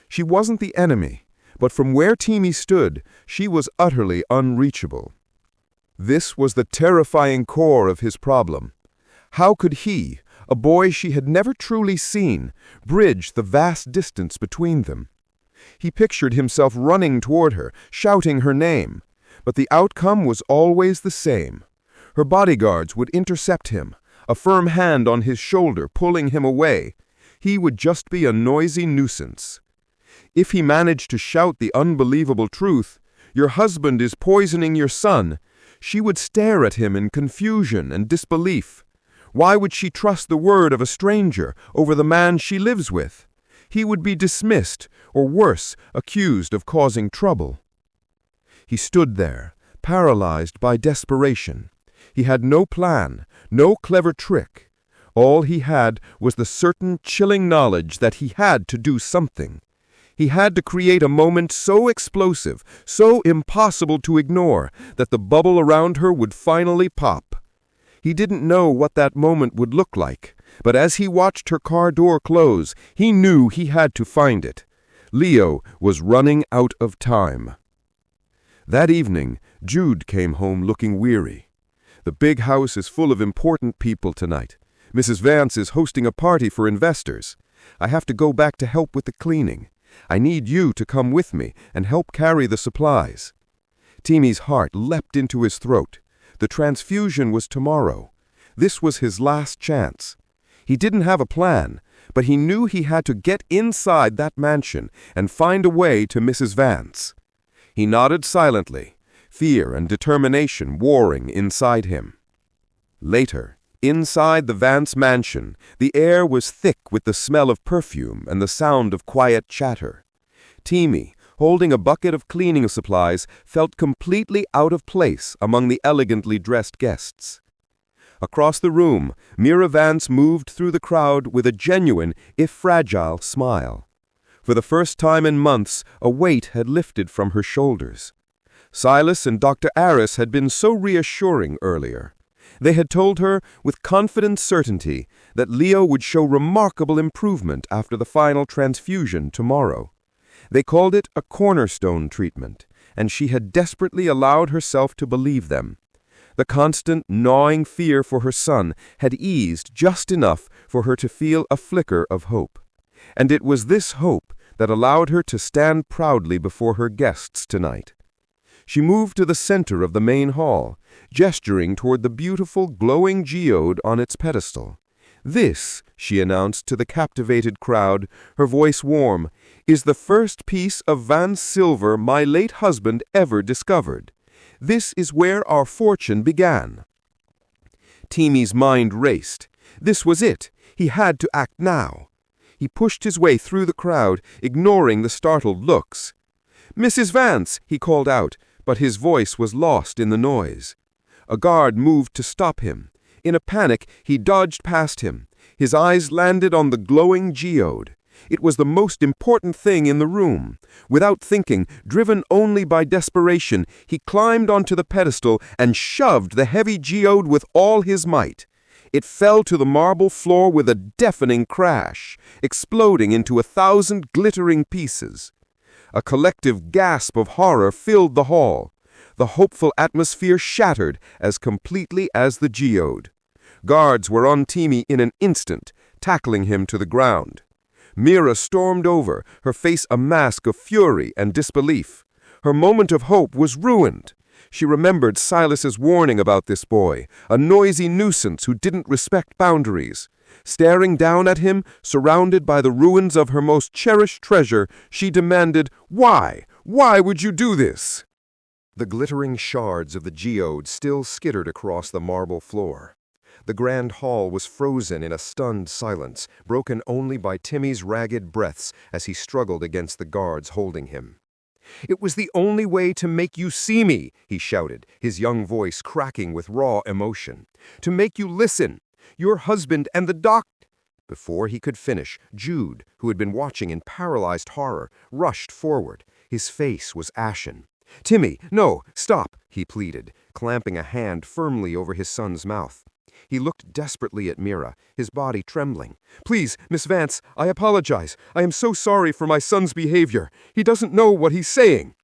She wasn't the enemy, but from where Timmy stood, she was utterly unreachable. This was the terrifying core of his problem. How could he, a boy she had never truly seen, bridge the vast distance between them? He pictured himself running toward her, shouting her name, but the outcome was always the same. Her bodyguards would intercept him, a firm hand on his shoulder pulling him away. He would just be a noisy nuisance. If he managed to shout the unbelievable truth, "Your husband is poisoning your son," she would stare at him in confusion and disbelief. Why would she trust the word of a stranger over the man she lives with? He would be dismissed, or worse, accused of causing trouble. He stood there, paralyzed by desperation. He had no plan, no clever trick. All he had was the certain, chilling knowledge that he had to do something. He had to create a moment so explosive, so impossible to ignore, that the bubble around her would finally pop. He didn't know what that moment would look like, but as he watched her car door close, he knew he had to find it. Leo was running out of time. That evening, Jude came home looking weary. The big house is full of important people tonight. Mrs. Vance is hosting a party for investors. I have to go back to help with the cleaning. I need you to come with me and help carry the supplies. Timmy's heart leapt into his throat. The transfusion was tomorrow. This was his last chance. He didn't have a plan, but he knew he had to get inside that mansion and find a way to Mrs. Vance. He nodded silently, fear and determination warring inside him. Later, inside the Vance mansion, the air was thick with the smell of perfume and the sound of quiet chatter. Timmy, holding a bucket of cleaning supplies, felt completely out of place among the elegantly dressed guests. Across the room, Mira Vance moved through the crowd with a genuine, if fragile, smile. For the first time in months, a weight had lifted from her shoulders. Silas and Dr. Aris had been so reassuring earlier. They had told her with confident certainty that Leo would show remarkable improvement after the final transfusion tomorrow. They called it a cornerstone treatment, and she had desperately allowed herself to believe them. The constant, gnawing fear for her son had eased just enough for her to feel a flicker of hope. And it was this hope that allowed her to stand proudly before her guests tonight. She moved to the center of the main hall, gesturing toward the beautiful, glowing geode on its pedestal. "This," she announced to the captivated crowd, her voice warm, "is the first piece of Vance silver my late husband ever discovered. This is where our fortune began." Timmy's mind raced. This was it. He had to act now. He pushed his way through the crowd, ignoring the startled looks. "Mrs. Vance," he called out, but his voice was lost in the noise. A guard moved to stop him. In a panic, he dodged past him. His eyes landed on the glowing geode. It was the most important thing in the room. Without thinking, driven only by desperation, he climbed onto the pedestal and shoved the heavy geode with all his might. It fell to the marble floor with a deafening crash, exploding into 1,000 glittering pieces. A collective gasp of horror filled the hall. The hopeful atmosphere shattered as completely as the geode. Guards were on Timmy in an instant, tackling him to the ground. Mira stormed over, her face a mask of fury and disbelief. Her moment of hope was ruined. She remembered Silas's warning about this boy, a noisy nuisance who didn't respect boundaries. Staring down at him, surrounded by the ruins of her most cherished treasure, she demanded, "Why? Why would you do this?" The glittering shards of the geode still skittered across the marble floor. The grand hall was frozen in a stunned silence, broken only by Timmy's ragged breaths as he struggled against the guards holding him. "It was the only way to make you see me," he shouted, his young voice cracking with raw emotion. "To make you listen. Your husband and the Before he could finish, Jude, who had been watching in paralyzed horror, rushed forward. His face was ashen. "Timmy, no, stop," he pleaded, clamping a hand firmly over his son's mouth. He looked desperately at Mira, his body trembling. "Please, Miss Vance, I apologize. I am so sorry for my son's behavior. He doesn't know what he's saying."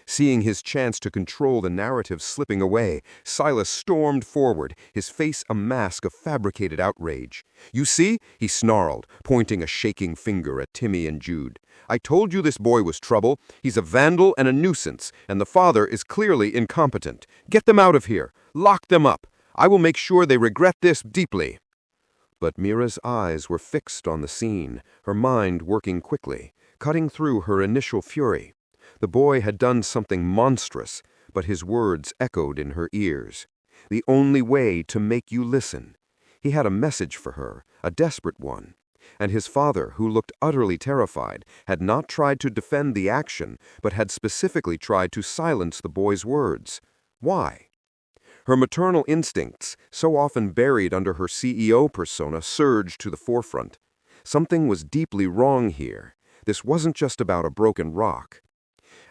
Seeing his chance to control the narrative slipping away, Silas stormed forward, his face a mask of fabricated outrage. "You see?" he snarled, pointing a shaking finger at Timmy and Jude. "I told you this boy was trouble. He's a vandal and a nuisance, and the father is clearly incompetent. Get them out of here. Lock them up. I will make sure they regret this deeply." But Mira's eyes were fixed on the scene, her mind working quickly, cutting through her initial fury. The boy had done something monstrous, but his words echoed in her ears. The only way to make you listen. He had a message for her, a desperate one. And his father, who looked utterly terrified, had not tried to defend the action, but had specifically tried to silence the boy's words. Why? Her maternal instincts, so often buried under her CEO persona, surged to the forefront. Something was deeply wrong here. This wasn't just about a broken rock.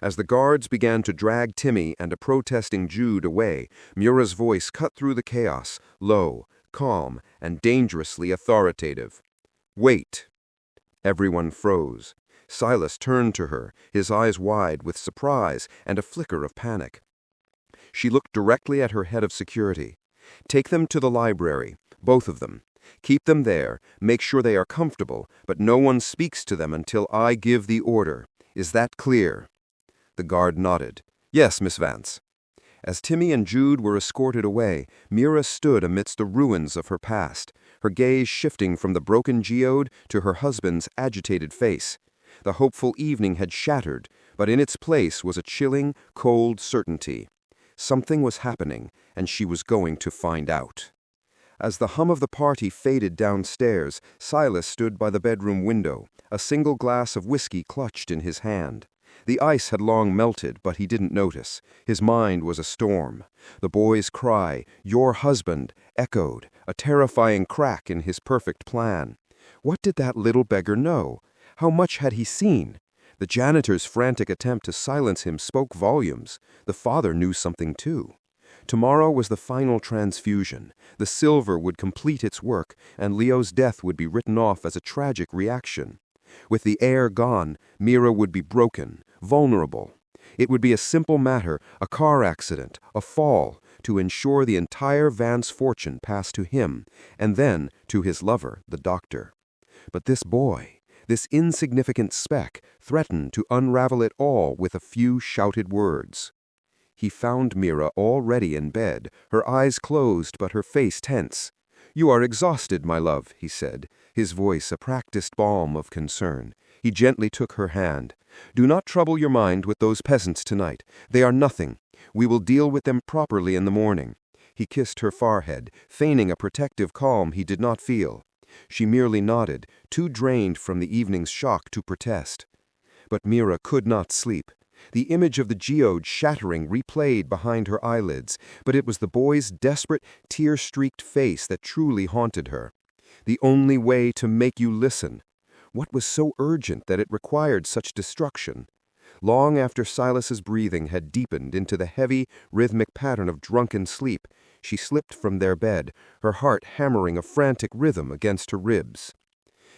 As the guards began to drag Timmy and a protesting Jude away, Mira's voice cut through the chaos, low, calm, and dangerously authoritative. "Wait." Everyone froze. Silas turned to her, his eyes wide with surprise and a flicker of panic. She looked directly at her head of security. "Take them to the library, both of them. Keep them there, make sure they are comfortable, but no one speaks to them until I give the order. Is that clear?" The guard nodded. "Yes, Miss Vance." As Timmy and Jude were escorted away, Mira stood amidst the ruins of her past, her gaze shifting from the broken geode to her husband's agitated face. The hopeful evening had shattered, but in its place was a chilling, cold certainty. Something was happening, and she was going to find out. As the hum of the party faded downstairs, Silas stood by the bedroom window, a single glass of whiskey clutched in his hand. The ice had long melted, but he didn't notice. His mind was a storm. The boy's cry, "Your husband," echoed, a terrifying crack in his perfect plan. What did that little beggar know? How much had he seen? The janitor's frantic attempt to silence him spoke volumes. The father knew something too. Tomorrow was the final transfusion. The silver would complete its work, and Leo's death would be written off as a tragic reaction. With the heir gone, Mira would be broken, vulnerable. It would be a simple matter, a car accident, a fall, to ensure the entire Vance fortune passed to him, and then to his lover, the doctor. But this boy, this insignificant speck, threatened to unravel it all with a few shouted words. He found Mira already in bed, her eyes closed but her face tense. "You are exhausted, my love," he said, his voice a practiced balm of concern. He gently took her hand. "Do not trouble your mind with those peasants tonight. They are nothing. We will deal with them properly in the morning." He kissed her forehead, feigning a protective calm he did not feel. She merely nodded, too drained from the evening's shock to protest. But Mira could not sleep. The image of the geode shattering replayed behind her eyelids, but it was the boy's desperate, tear-streaked face that truly haunted her. The only way to make you listen. What was so urgent that it required such destruction? Long after Silas's breathing had deepened into the heavy, rhythmic pattern of drunken sleep, she slipped from their bed, her heart hammering a frantic rhythm against her ribs.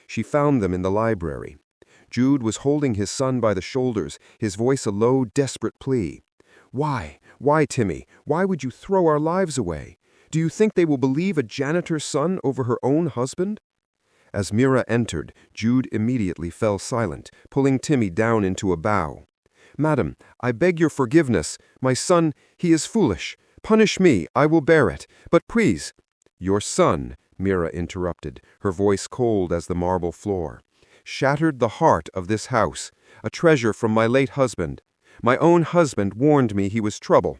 She found them in the library. Jude was holding his son by the shoulders, his voice a low, desperate plea. "Why? Why, Timmy? Why would you throw our lives away? Do you think they will believe a janitor's son over her own husband?" As Mira entered, Jude immediately fell silent, pulling Timmy down into a bow. "Madam, I beg your forgiveness. My son, he is foolish. Punish me, I will bear it. But please—" "Your son," Mira interrupted, her voice cold as the marble floor, "shattered the heart of this house, a treasure from my late husband. My own husband warned me he was trouble."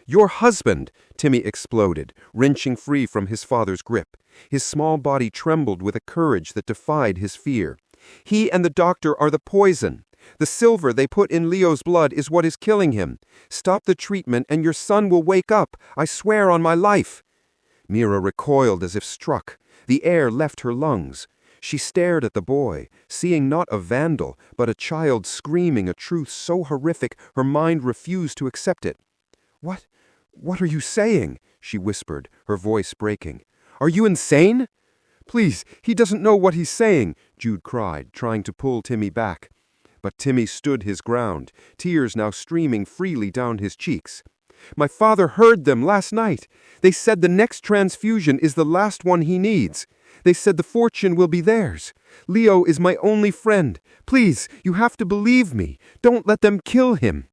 "Your husband!" Timmy exploded, wrenching free from his father's grip. His small body trembled with a courage that defied his fear. "He and the doctor are the poison. The silver they put in Leo's blood is what is killing him. Stop the treatment and your son will wake up. I swear on my life." Mira recoiled as if struck. The air left her lungs. She stared at the boy, seeing not a vandal, but a child screaming a truth so horrific her mind refused to accept it. What are you saying?" she whispered, her voice breaking. "Are you insane?" "Please, he doesn't know what he's saying," Jude cried, trying to pull Timmy back. But Timmy stood his ground, tears now streaming freely down his cheeks. "My father heard them last night. They said the next transfusion is the last one he needs. They said the fortune will be theirs. Leo is my only friend. Please, you have to believe me. Don't let them kill him."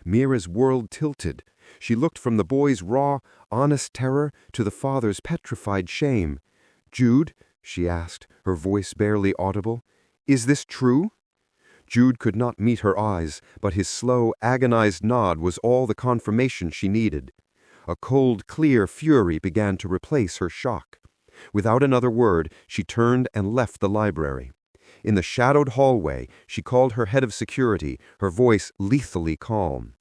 Mira's world tilted. She looked from the boy's raw, honest terror to the father's petrified shame. "Jude," she asked, her voice barely audible, "is this true?" Jude could not meet her eyes, but his slow, agonized nod was all the confirmation she needed. A cold, clear fury began to replace her shock. Without another word, she turned and left the library. In the shadowed hallway, she called her head of security, her voice lethally calm.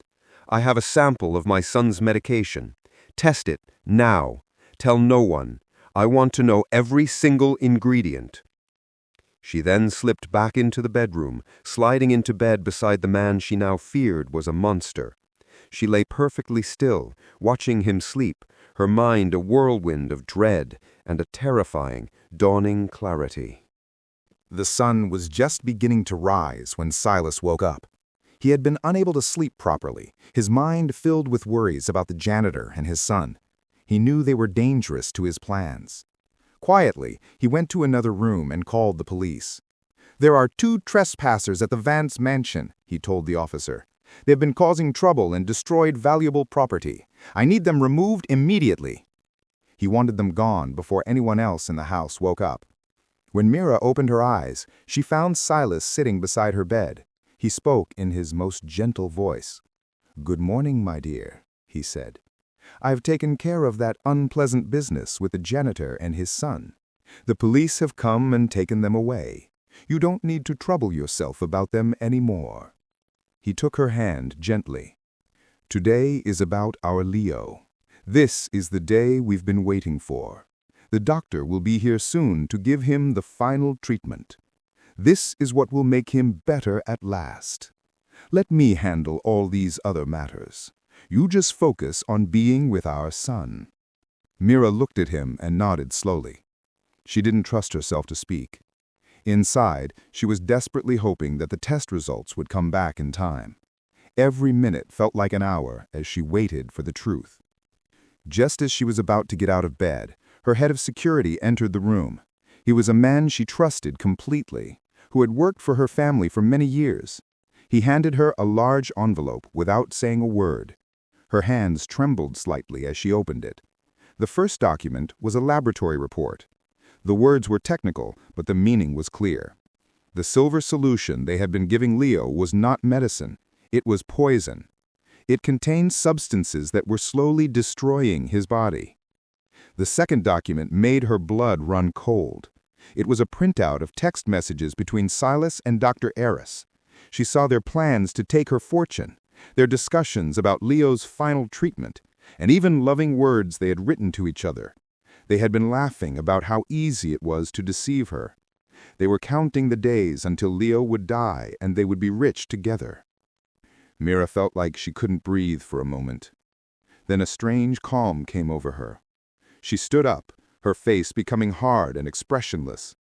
"I have a sample of my son's medication. Test it, now. Tell no one. I want to know every single ingredient." She then slipped back into the bedroom, sliding into bed beside the man she now feared was a monster. She lay perfectly still, watching him sleep, her mind a whirlwind of dread and a terrifying, dawning clarity. The sun was just beginning to rise when Silas woke up. He had been unable to sleep properly, his mind filled with worries about the janitor and his son. He knew they were dangerous to his plans. Quietly, he went to another room and called the police. "There are 2 trespassers at the Vance mansion," he told the officer. "They've been causing trouble and destroyed valuable property. I need them removed immediately." He wanted them gone before anyone else in the house woke up. When Mira opened her eyes, she found Silas sitting beside her bed. He spoke in his most gentle voice. "Good morning, my dear," he said. "I've taken care of that unpleasant business with the janitor and his son. The police have come and taken them away. You don't need to trouble yourself about them anymore." He took her hand gently. "Today is about our Leo. This is the day we've been waiting for. The doctor will be here soon to give him the final treatment. This is what will make him better at last. Let me handle all these other matters. You just focus on being with our son." Mira looked at him and nodded slowly. She didn't trust herself to speak. Inside, she was desperately hoping that the test results would come back in time. Every minute felt like an hour as she waited for the truth. Just as she was about to get out of bed, her head of security entered the room. He was a man she trusted completely, who had worked for her family for many years. He handed her a large envelope without saying a word. Her hands trembled slightly as she opened it. The first document was a laboratory report. The words were technical, but the meaning was clear. The silver solution they had been giving Leo was not medicine. It was poison. It contained substances that were slowly destroying his body. The second document made her blood run cold. It was a printout of text messages between Silas and Dr. Eris. She saw their plans to take her fortune, their discussions about Leo's final treatment, and even loving words they had written to each other. They had been laughing about how easy it was to deceive her. They were counting the days until Leo would die and they would be rich together. Mira felt like she couldn't breathe for a moment. Then a strange calm came over her. She stood up, her face becoming hard and expressionless.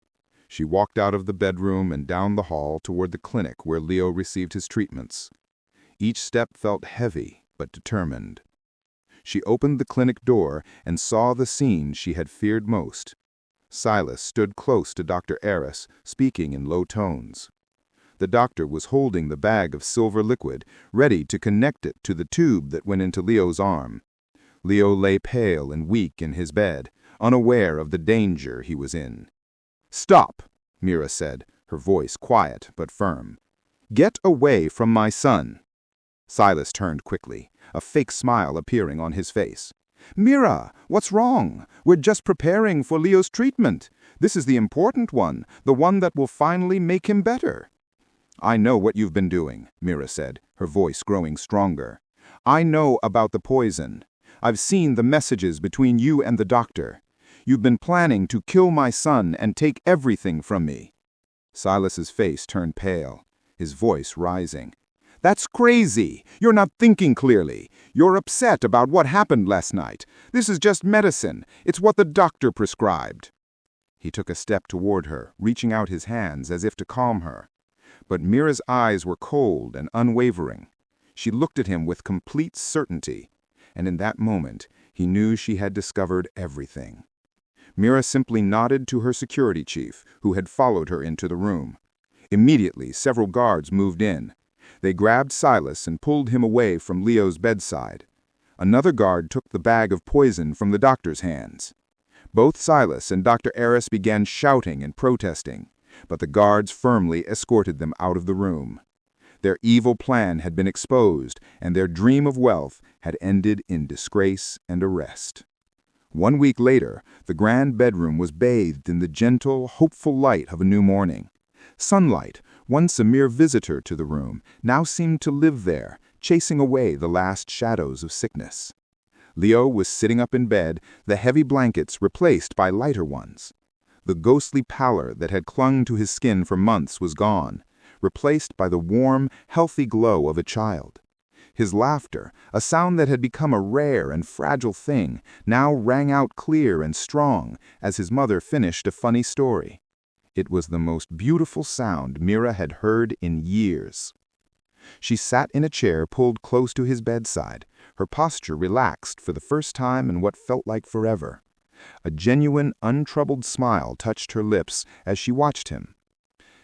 She walked out of the bedroom and down the hall toward the clinic where Leo received his treatments. Each step felt heavy but determined. She opened the clinic door and saw the scene she had feared most. Silas stood close to Dr. Eris, speaking in low tones. The doctor was holding the bag of silver liquid, ready to connect it to the tube that went into Leo's arm. Leo lay pale and weak in his bed, unaware of the danger he was in. "Stop," Mira said, her voice quiet but firm. "Get away from my son." Silas turned quickly, a fake smile appearing on his face. "Mira, what's wrong? We're just preparing for Leo's treatment. This is the important one, the one that will finally make him better." "I know what you've been doing," Mira said, her voice growing stronger. "I know about the poison. I've seen the messages between you and the doctor. You've been planning to kill my son and take everything from me." Silas's face turned pale, his voice rising. "That's crazy! You're not thinking clearly. You're upset about what happened last night. This is just medicine. It's what the doctor prescribed." He took a step toward her, reaching out his hands as if to calm her. But Mira's eyes were cold and unwavering. She looked at him with complete certainty, and in that moment, he knew she had discovered everything. Mira simply nodded to her security chief, who had followed her into the room. Immediately, several guards moved in. They grabbed Silas and pulled him away from Leo's bedside. Another guard took the bag of poison from the doctor's hands. Both Silas and Dr. Eris began shouting and protesting, but the guards firmly escorted them out of the room. Their evil plan had been exposed, and their dream of wealth had ended in disgrace and arrest. 1 week later, the grand bedroom was bathed in the gentle, hopeful light of a new morning. Sunlight, once a mere visitor to the room, now seemed to live there, chasing away the last shadows of sickness. Leo was sitting up in bed, the heavy blankets replaced by lighter ones. The ghostly pallor that had clung to his skin for months was gone, replaced by the warm, healthy glow of a child. His laughter, a sound that had become a rare and fragile thing, now rang out clear and strong as his mother finished a funny story. It was the most beautiful sound Mira had heard in years. She sat in a chair pulled close to his bedside, her posture relaxed for the first time in what felt like forever. A genuine, untroubled smile touched her lips as she watched him.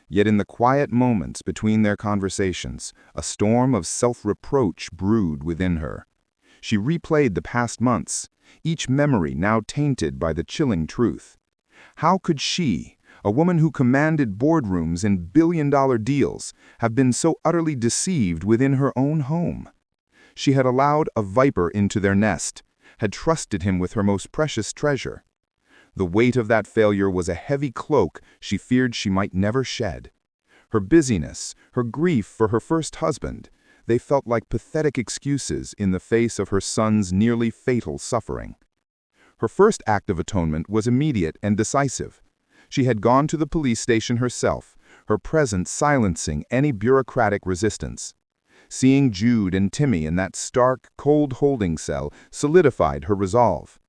Yet in the quiet moments between their conversations, a storm of self-reproach brewed within her. She replayed the past months, each memory now tainted by the chilling truth. How could she, a woman who commanded boardrooms and billion-dollar deals, have been so utterly deceived within her own home? She had allowed a viper into their nest, had trusted him with her most precious treasure. The weight of that failure was a heavy cloak she feared she might never shed. Her busyness, her grief for her first husband, they felt like pathetic excuses in the face of her son's nearly fatal suffering. Her first act of atonement was immediate and decisive. She had gone to the police station herself, her presence silencing any bureaucratic resistance. Seeing Jude and Timmy in that stark, cold holding cell solidified her resolve.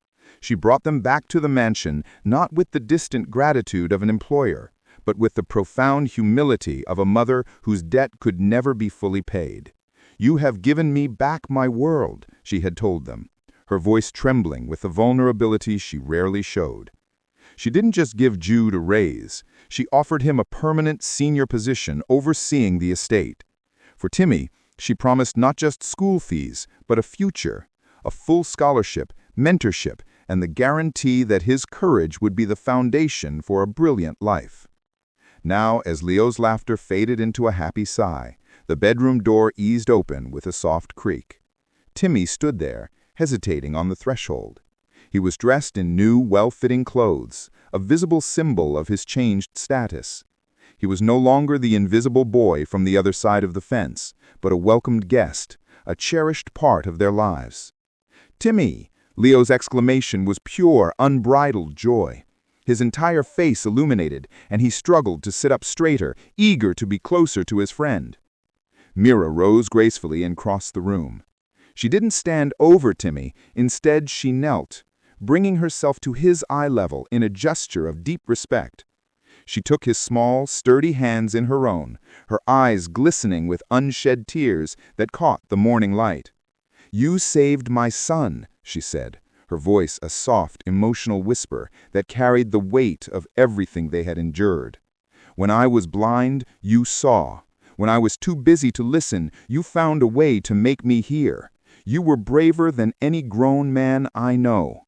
She brought them back to the mansion not with the distant gratitude of an employer, but with the profound humility of a mother whose debt could never be fully paid. "You have given me back my world," she had told them, her voice trembling with the vulnerability she rarely showed. She didn't just give Jude a raise, she offered him a permanent senior position overseeing the estate. For Timmy, she promised not just school fees, but a future, a full scholarship, mentorship, and the guarantee that his courage would be the foundation for a brilliant life. Now, as Leo's laughter faded into a happy sigh, the bedroom door eased open with a soft creak. Timmy stood there, hesitating on the threshold. He was dressed in new, well-fitting clothes, a visible symbol of his changed status. He was no longer the invisible boy from the other side of the fence, but a welcomed guest, a cherished part of their lives. "Timmy!" Leo's exclamation was pure, unbridled joy. His entire face illuminated, and he struggled to sit up straighter, eager to be closer to his friend. Mira rose gracefully and crossed the room. She didn't stand over Timmy, instead she knelt, bringing herself to his eye level in a gesture of deep respect. She took his small, sturdy hands in her own, her eyes glistening with unshed tears that caught the morning light. "You saved my son," she said, her voice a soft, emotional whisper that carried the weight of everything they had endured. "When I was blind, you saw. When I was too busy to listen, you found a way to make me hear. You were braver than any grown man I know."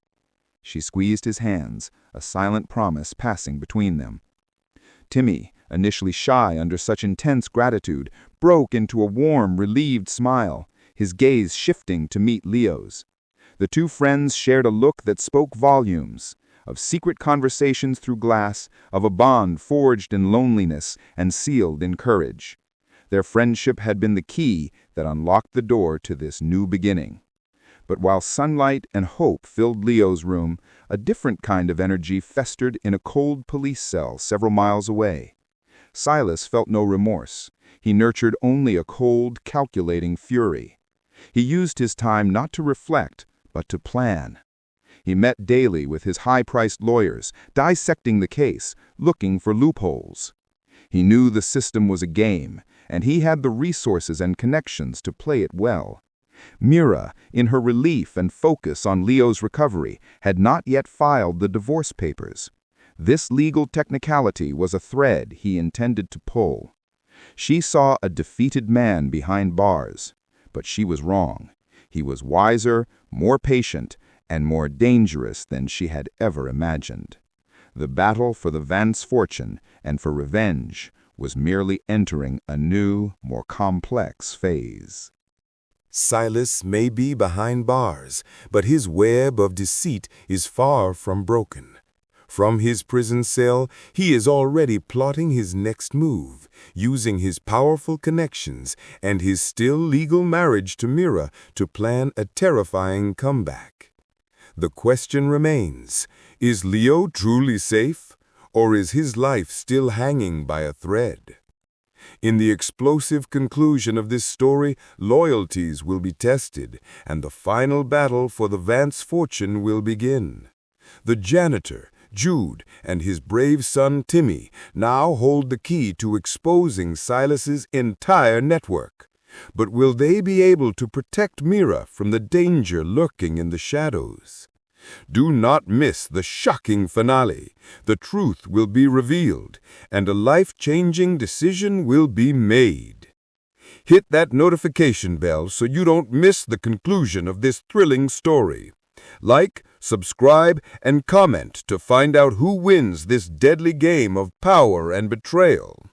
She squeezed his hands, a silent promise passing between them. Timmy, initially shy under such intense gratitude, broke into a warm, relieved smile, his gaze shifting to meet Leo's. The two friends shared a look that spoke volumes, of secret conversations through glass, of a bond forged in loneliness and sealed in courage. Their friendship had been the key that unlocked the door to this new beginning. But while sunlight and hope filled Leo's room, a different kind of energy festered in a cold police cell several miles away. Silas felt no remorse. He nurtured only a cold, calculating fury. He used his time not to reflect, but to plan. He met daily with his high-priced lawyers, dissecting the case, looking for loopholes. He knew the system was a game, and he had the resources and connections to play it well. Mira, in her relief and focus on Leo's recovery, had not yet filed the divorce papers. This legal technicality was a thread he intended to pull. She saw a defeated man behind bars, but she was wrong. He was wiser, more patient, and more dangerous than she had ever imagined. The battle for the Vance fortune and for revenge was merely entering a new, more complex phase. Silas may be behind bars, but his web of deceit is far from broken. From his prison cell, he is already plotting his next move, using his powerful connections and his still legal marriage to Mira to plan a terrifying comeback. The question remains, is Leo truly safe, or is his life still hanging by a thread? In the explosive conclusion of this story, loyalties will be tested, and the final battle for the Vance fortune will begin. The janitor, Jude and his brave son Timmy now hold the key to exposing Silas's entire network. But will they be able to protect Mira from the danger lurking in the shadows? Do not miss the shocking finale. The truth will be revealed, and a life-changing decision will be made. Hit that notification bell so you don't miss the conclusion of this thrilling story. Like, subscribe, and comment to find out who wins this deadly game of power and betrayal.